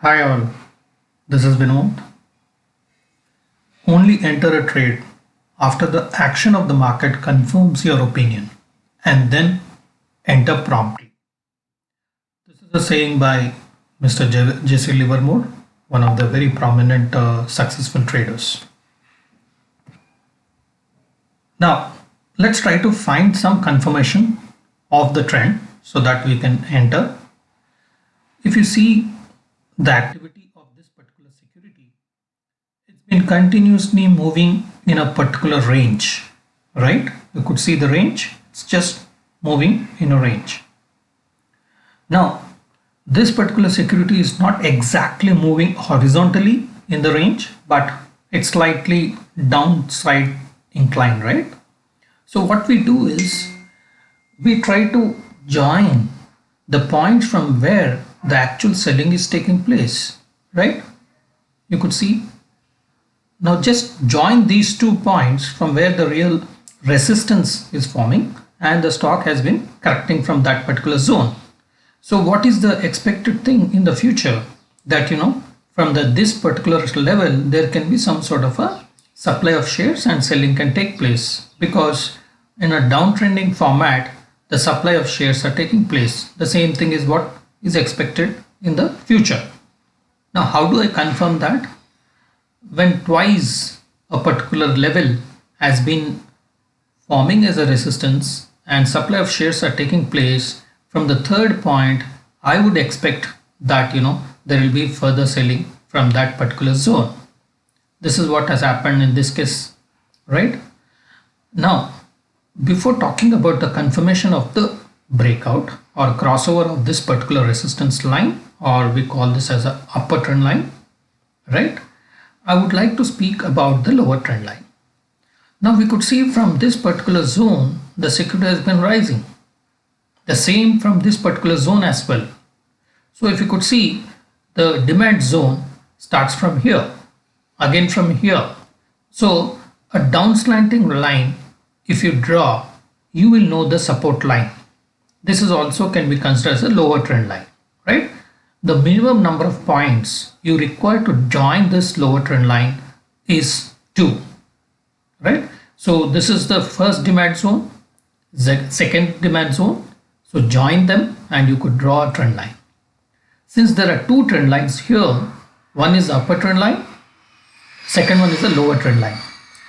Hi all, this is Vinod. Only enter a trade after the action of the market confirms your opinion and then enter promptly. This is a saying by Mr. Jesse Livermore, one of the very prominent successful traders. Now, let's try to find some confirmation of the trend so that we can enter. If you see the activity of this particular security, it's been continuously moving in a particular range, right? You could see the range, it's just moving in a range. Now, this particular security is not exactly moving horizontally in the range, but it's slightly downside inclined, right? So what we do is we try to join the points from where the actual selling is taking place, right? You could see. Now just join these 2 points from where the real resistance is forming and the stock has been correcting from that particular zone. So what is the expected thing in the future? That from this particular level there can be some sort of a supply of shares and selling can take place, because in a downtrending format the supply of shares are taking place. The same thing is what is expected in the future. Now how do I confirm that? When twice a particular level has been forming as a resistance and supply of shares are taking place, from the third point I would expect that there will be further selling from that particular zone. This is what has happened in this case, right? Now, before talking about the confirmation of the breakout or crossover of this particular resistance line, or we call this as a upper trend line, right? I would like to speak about the lower trend line. Now we could see from this particular zone the security has been rising. The same from this particular zone as well. So if you could see, the demand zone starts from here, again from here. So a down slanting line, if you draw, you will know the support line. This is also can be considered as a lower trend line, right? The minimum number of points you require to join this lower trend line is 2, right? So this is the first demand zone, second demand zone. So join them and you could draw a trend line. Since there are 2 trend lines here, one is upper trend line, second one is a lower trend line.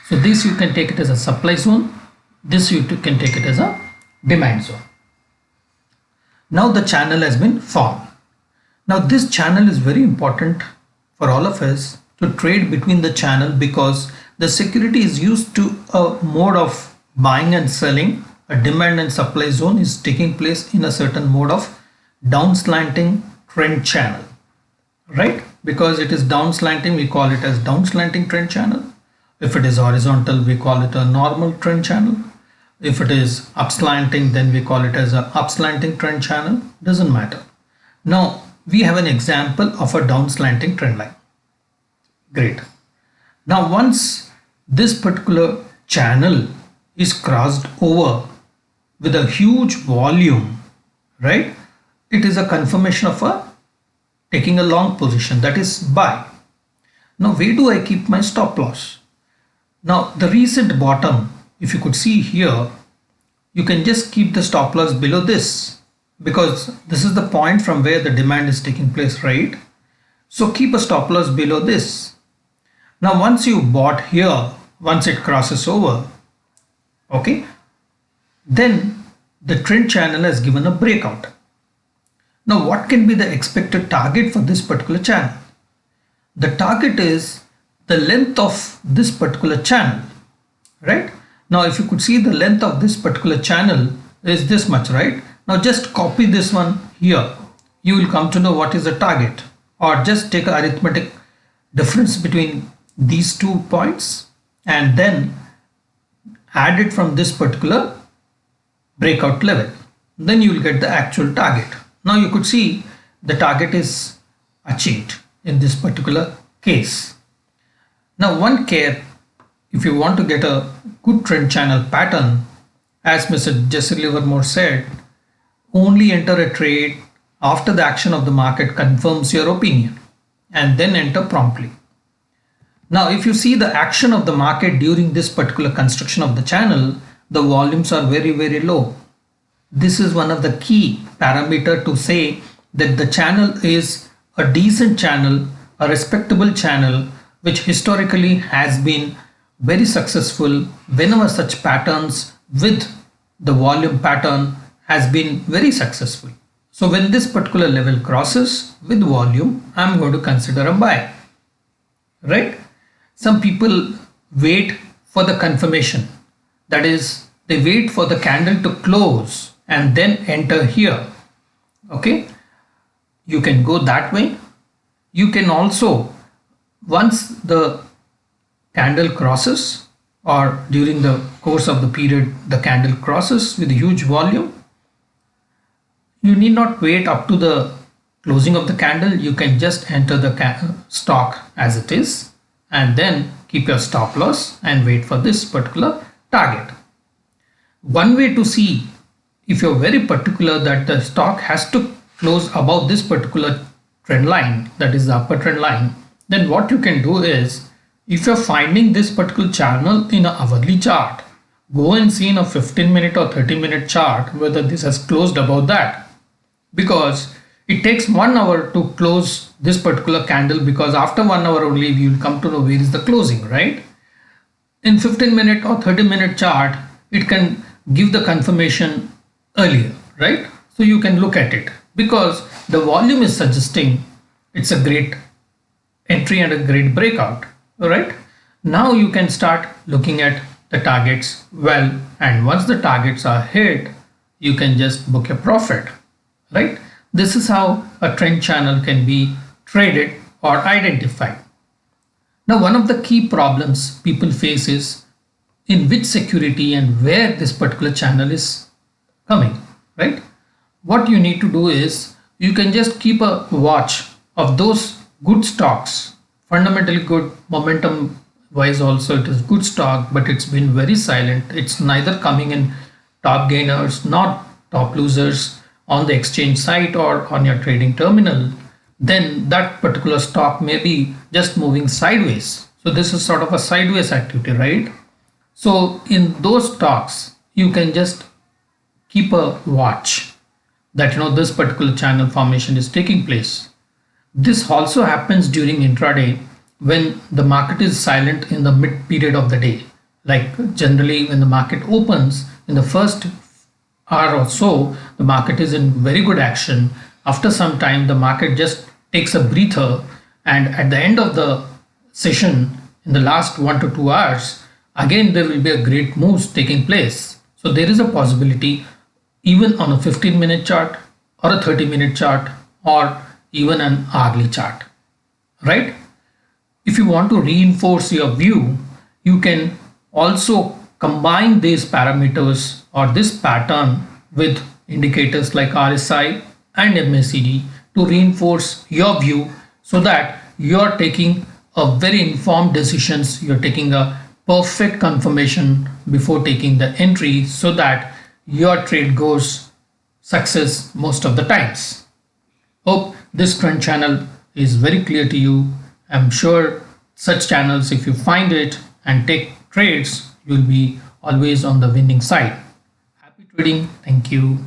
So this you can take it as a supply zone, this you can take it as a demand zone. Now the channel has been formed. Now this channel is very important for all of us to trade between the channel, because the security is used to a mode of buying and selling. A demand and supply zone is taking place in a certain mode of down slanting trend channel, right? Because it is down slanting, we call it as down slanting trend channel. If it is horizontal, we call it a normal trend channel. If it is up slanting, then we call it as a up slanting trend channel. Doesn't matter. Now we have an example of a down slanting trend line. Great. Now once this particular channel is crossed over with a huge volume, right? It is a confirmation of a taking a long position, that is buy. Now where do I keep my stop loss? Now the recent bottom, if you could see here, you can just keep the stop loss below this, because this is the point from where the demand is taking place, right? So keep a stop loss below this. Now once you bought here, once it crosses over, okay, then the trend channel has given a breakout. Now what can be the expected target for this particular channel? The target is the length of this particular channel, right? Now if you could see, the length of this particular channel is this much, right? Now just copy this one here. You will come to know what is the target, or just take an arithmetic difference between these 2 points and then add it from this particular breakout level. Then you will get the actual target. Now you could see the target is achieved in this particular case. Now one care, if you want to get a good trend channel pattern, as Mr. Jesse Livermore said, only enter a trade after the action of the market confirms your opinion. and then enter promptly. Now, if you see the action of the market during this particular construction of the channel, the volumes are very, very low. This is one of the key parameter to say that the channel is a decent channel, a respectable channel, which historically has been very successful whenever such patterns with the volume pattern has been very successful. So when this particular level crosses with volume, I'm going to consider a buy, right? Some people wait for the confirmation. That is, they wait for the candle to close and then enter here. Okay. You can go that way. You can also, once the candle crosses or during the course of the period, the candle crosses with huge volume, you need not wait up to the closing of the candle. You can just enter the stock as it is and then keep your stop loss and wait for this particular target. One way to see if you're very particular that the stock has to close above this particular trend line, that is the upper trend line, then what you can do is, if you're finding this particular channel in an hourly chart, go and see in a 15-minute or 30-minute chart whether this has closed above that, because it takes 1 hour to close this particular candle, because after 1 hour only you will come to know where is the closing, right? In 15-minute or 30-minute chart, it can give the confirmation earlier, right? So you can look at it because the volume is suggesting it's a great entry and a great breakout. All right. Now you can start looking at the targets well, and once the targets are hit, you can just book a profit, right? This is how a trend channel can be traded or identified. Now, one of the key problems people face is in which security and where this particular channel is coming, right? What you need to do is you can just keep a watch of those good stocks, fundamentally good, momentum wise also it is good stock, but it's been very silent. It's neither coming in top gainers nor top losers on the exchange site or on your trading terminal. Then that particular stock may be just moving sideways. So this is sort of a sideways activity, right? So in those stocks, you can just keep a watch that this particular channel formation is taking place. This also happens during intraday when the market is silent in the mid period of the day. Like generally when the market opens in the first hour or so, the market is in very good action. After some time, the market just takes a breather, and at the end of the session in the last 1 to 2 hours, again there will be a great moves taking place. So there is a possibility even on a 15-minute chart or a 30-minute chart or even an hourly chart, right? If you want to reinforce your view, you can also combine these parameters or this pattern with indicators like RSI and MACD to reinforce your view so that you're taking a very informed decisions. You're taking a perfect confirmation before taking the entry so that your trade goes success most of the times. Hope this trend channel is very clear to you. I'm sure such channels, if you find it and take trades, you'll be always on the winning side. Happy trading. Thank you.